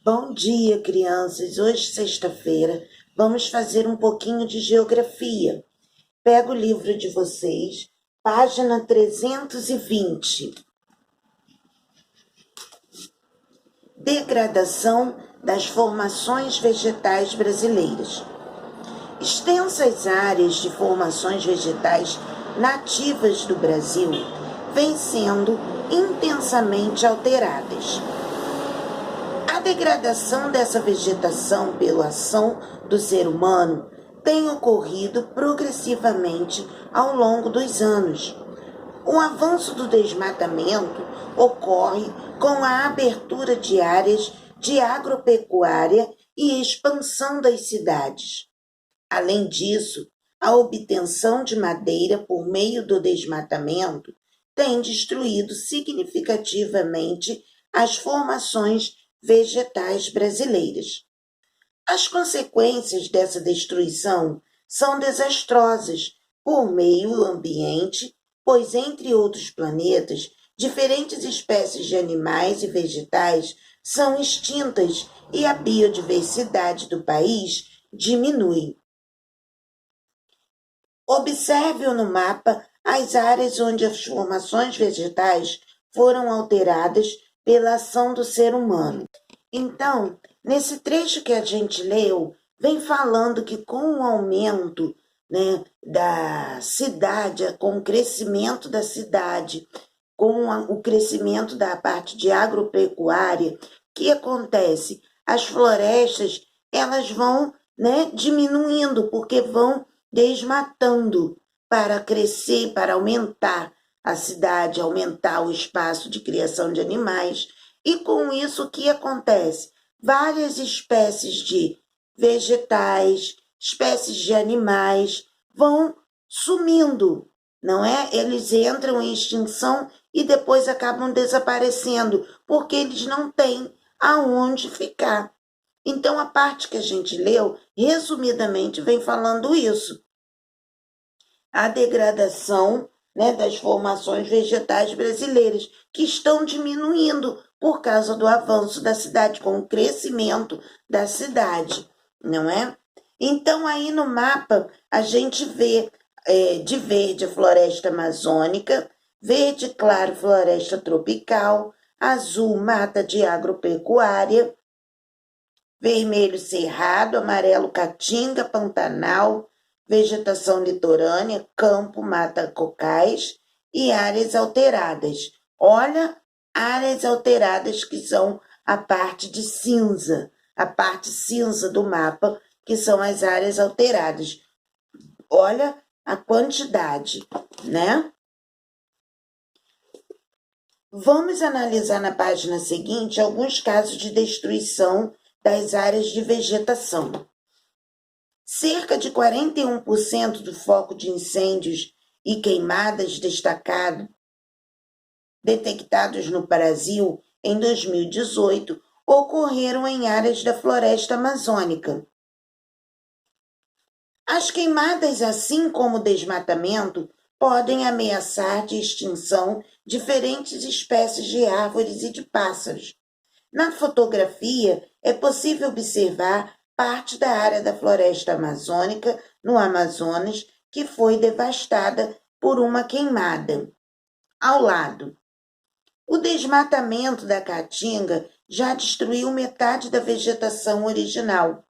Bom dia, crianças. Hoje, sexta-feira, vamos fazer um pouquinho de geografia. Pega o livro de vocês, página 320. Degradação das formações vegetais brasileiras. Extensas áreas de formações vegetais nativas do Brasil vêm sendo intensamente alteradas. A degradação dessa vegetação pela ação do ser humano tem ocorrido progressivamente ao longo dos anos. O avanço do desmatamento ocorre com a abertura de áreas de agropecuária e expansão das cidades. Além disso, a obtenção de madeira por meio do desmatamento tem destruído significativamente as formações vegetais brasileiras. As consequências dessa destruição são desastrosas por meio ambiente, pois, entre outros planetas, diferentes espécies de animais e vegetais são extintas e a biodiversidade do país diminui. Observe no mapa as áreas onde as formações vegetais foram alteradas pela ação do ser humano. Então, nesse trecho que a gente leu, vem falando que com o aumento, da cidade, com o crescimento da cidade, com o crescimento da parte de agropecuária, o que acontece? As florestas, elas vão, diminuindo, porque vão desmatando para crescer, para aumentar a cidade, aumentar o espaço de criação de animais. E com isso, o que acontece? Várias espécies de vegetais, espécies de animais vão sumindo, não é? Eles entram em extinção e depois acabam desaparecendo, porque eles não têm aonde ficar. Então, a parte que a gente leu, resumidamente, vem falando isso. A degradação, das formações vegetais brasileiras, que estão diminuindo por causa do avanço da cidade, com o crescimento da cidade, não é? Então, aí no mapa, a gente vê de verde a floresta amazônica, verde claro floresta tropical, azul mata de agropecuária, vermelho cerrado, amarelo caatinga, pantanal, vegetação litorânea, campo, mata cocais e áreas alteradas. Olha, áreas alteradas que são a parte de cinza, a parte cinza do mapa, que são as áreas alteradas. Olha a quantidade, né? Vamos analisar na página seguinte alguns casos de destruição das áreas de vegetação. Cerca de 41% do foco de incêndios e queimadas detectados no Brasil em 2018 ocorreram em áreas da floresta amazônica. As queimadas, assim como o desmatamento, podem ameaçar de extinção diferentes espécies de árvores e de pássaros. Na fotografia, é possível observar parte da área da floresta amazônica, no Amazonas, que foi devastada por uma queimada. Ao lado, o desmatamento da caatinga já destruiu metade da vegetação original.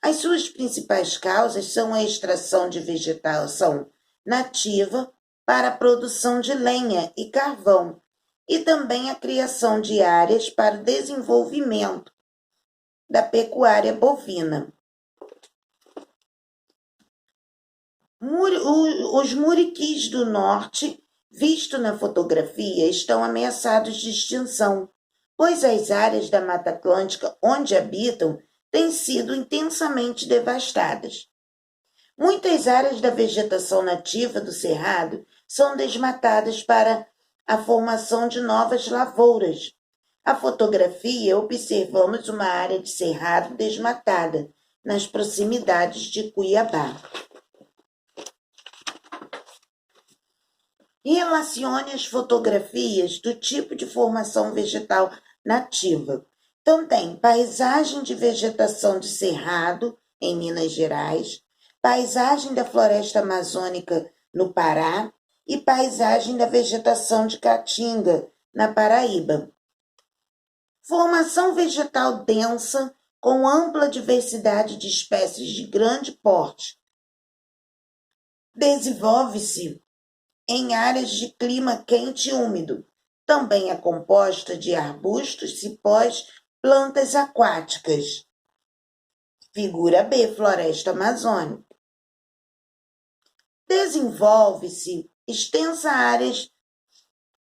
As suas principais causas são a extração de vegetação nativa para a produção de lenha e carvão, e também a criação de áreas para o desenvolvimento da pecuária bovina. Os muriquis do norte, visto na fotografia, estão ameaçados de extinção, pois as áreas da Mata Atlântica onde habitam têm sido intensamente devastadas. Muitas áreas da vegetação nativa do Cerrado são desmatadas para a formação de novas lavouras. Na fotografia, observamos uma área de cerrado desmatada, nas proximidades de Cuiabá. Relacione as fotografias do tipo de formação vegetal nativa. Então, tem paisagem de vegetação de cerrado, em Minas Gerais, paisagem da floresta amazônica no Pará e paisagem da vegetação de caatinga, na Paraíba. Formação vegetal densa com ampla diversidade de espécies de grande porte. Desenvolve-se em áreas de clima quente e úmido. Também é composta de arbustos, cipós, plantas aquáticas. Figura B, floresta amazônica. Desenvolve-se extensa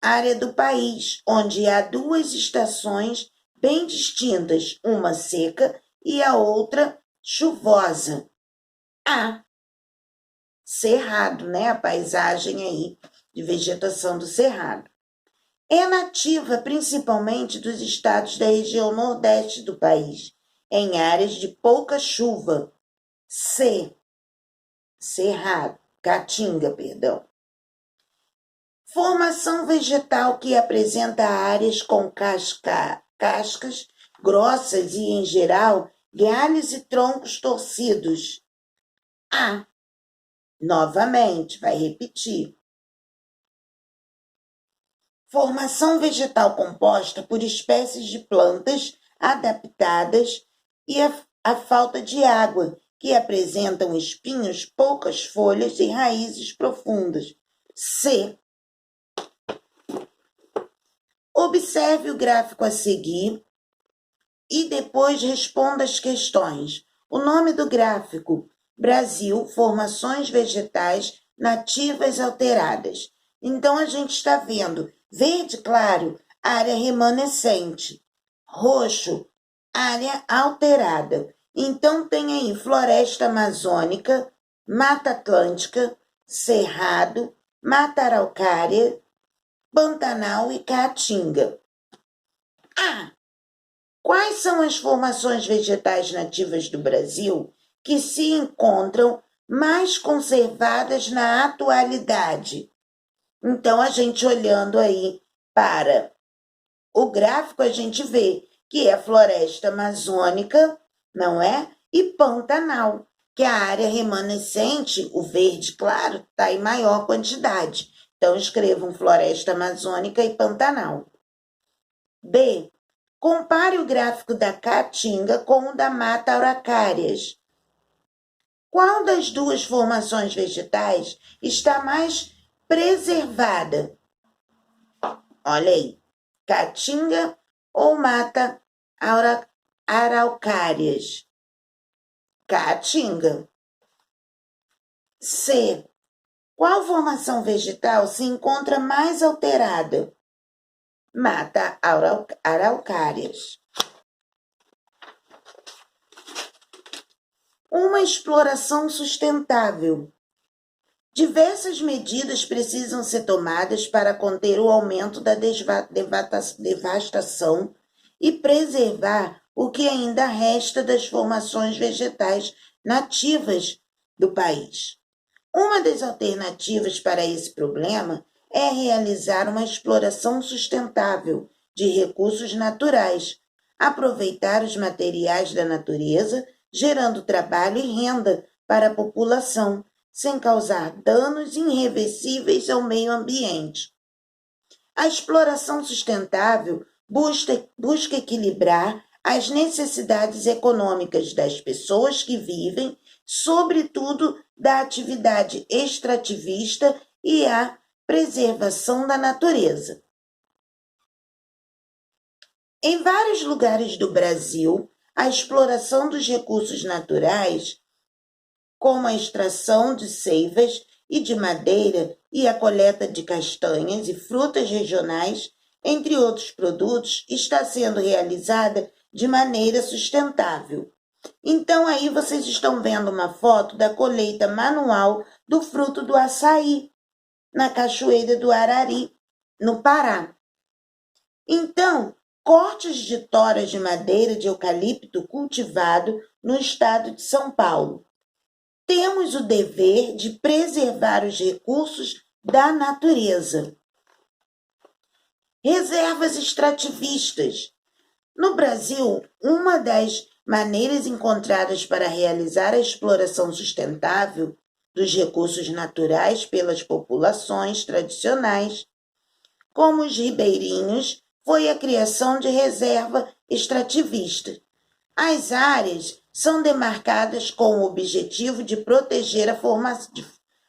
área do país, onde há duas estações bem distintas, uma seca e a outra chuvosa. Cerrado, né? A paisagem aí de vegetação do cerrado. É nativa principalmente dos estados da região nordeste do país, em áreas de pouca chuva. Caatinga, perdão. Formação vegetal que apresenta áreas com cascas grossas e, em geral, galhos e troncos torcidos. Novamente, vai repetir. Formação vegetal composta por espécies de plantas adaptadas e a falta de água, que apresentam espinhos, poucas folhas e raízes profundas. Observe o gráfico a seguir e depois responda as questões. O nome do gráfico: Brasil, formações vegetais nativas alteradas. Então, a gente está vendo verde claro, área remanescente, roxo, área alterada. Então, tem aí floresta amazônica, mata atlântica, cerrado, mata araucária, Pantanal e Caatinga. Quais são as formações vegetais nativas do Brasil que se encontram mais conservadas na atualidade? Então, a gente olhando aí para o gráfico, a gente vê que é floresta amazônica, não é? E Pantanal, que a área remanescente, o verde claro, está em maior quantidade. Então, escrevam floresta amazônica e Pantanal. B. Compare o gráfico da Caatinga com o da mata araucárias. Qual das duas formações vegetais está mais preservada? Olha aí, Caatinga ou mata araucárias? Caatinga. C. Qual formação vegetal se encontra mais alterada? Mata araucárias. Uma exploração sustentável. Diversas medidas precisam ser tomadas para conter o aumento da devastação e preservar o que ainda resta das formações vegetais nativas do país. Uma das alternativas para esse problema é realizar uma exploração sustentável de recursos naturais, aproveitar os materiais da natureza, gerando trabalho e renda para a população, sem causar danos irreversíveis ao meio ambiente. A exploração sustentável busca equilibrar as necessidades econômicas das pessoas que vivem, sobretudo da atividade extrativista e a preservação da natureza. Em vários lugares do Brasil, a exploração dos recursos naturais, como a extração de seivas e de madeira e a coleta de castanhas e frutas regionais, entre outros produtos, está sendo realizada de maneira sustentável. Então, aí vocês estão vendo uma foto da colheita manual do fruto do açaí, na Cachoeira do Arari, no Pará. Então, cortes de toras de madeira de eucalipto cultivado no estado de São Paulo. Temos o dever de preservar os recursos da natureza. Reservas extrativistas. No Brasil, uma das maneiras encontradas para realizar a exploração sustentável dos recursos naturais pelas populações tradicionais, como os ribeirinhos, foi a criação de reserva extrativista. As áreas são demarcadas com o objetivo de proteger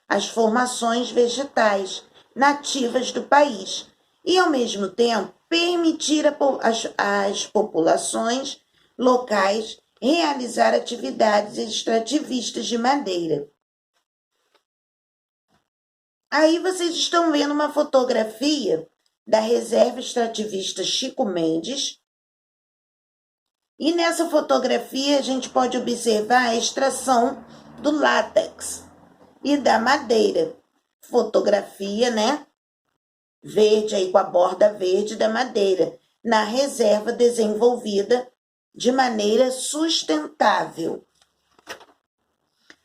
as formações vegetais nativas do país e, ao mesmo tempo, permitir às populações locais realizar atividades extrativistas de madeira. Aí vocês estão vendo uma fotografia da reserva extrativista Chico Mendes. E nessa fotografia a gente pode observar a extração do látex e da madeira. Fotografia, né? Verde aí com a borda verde da madeira, na reserva desenvolvida de maneira sustentável.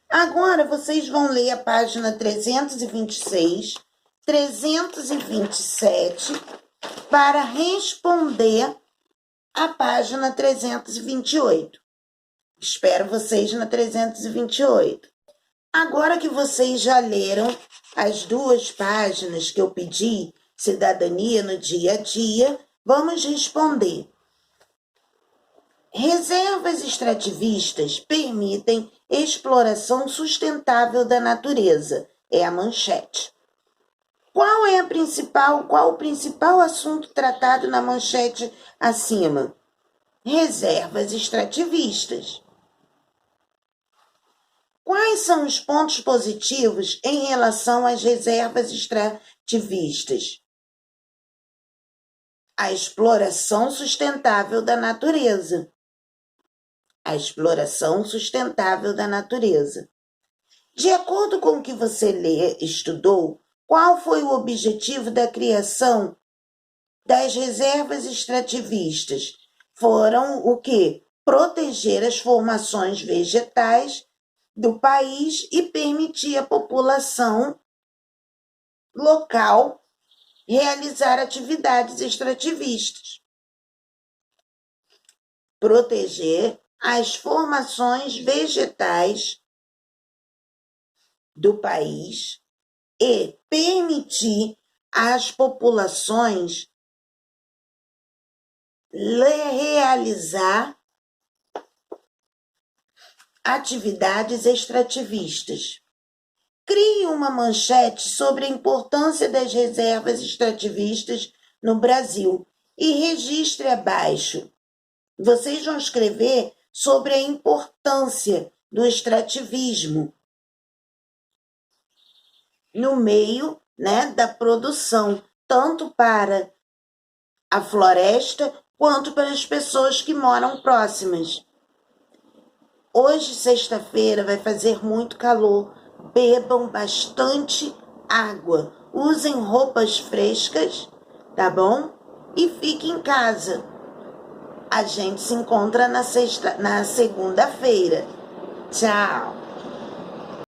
Agora vocês vão ler a página 326, 327 para responder a página 328. Espero vocês na 328. Agora que vocês já leram as duas páginas que eu pedi, Cidadania no Dia a Dia, vamos responder. Reservas extrativistas permitem exploração sustentável da natureza. É a manchete. Qual o principal assunto tratado na manchete acima? Reservas extrativistas. Quais são os pontos positivos em relação às reservas extrativistas? A exploração sustentável da natureza. A exploração sustentável da natureza. De acordo com o que você estudou, qual foi o objetivo da criação das reservas extrativistas? Foram o quê? Proteger as formações vegetais do país e permitir à população local realizar atividades extrativistas. Proteger as formações vegetais do país e permitir às populações realizar atividades extrativistas. Crie uma manchete sobre a importância das reservas extrativistas no Brasil e registre abaixo. Vocês vão escrever sobre a importância do extrativismo no meio, né, da produção, tanto para a floresta quanto para as pessoas que moram próximas. Hoje, sexta-feira, vai fazer muito calor. Bebam bastante água. Usem roupas frescas, tá bom? E fiquem em casa. A gente se encontra na segunda-feira. Tchau!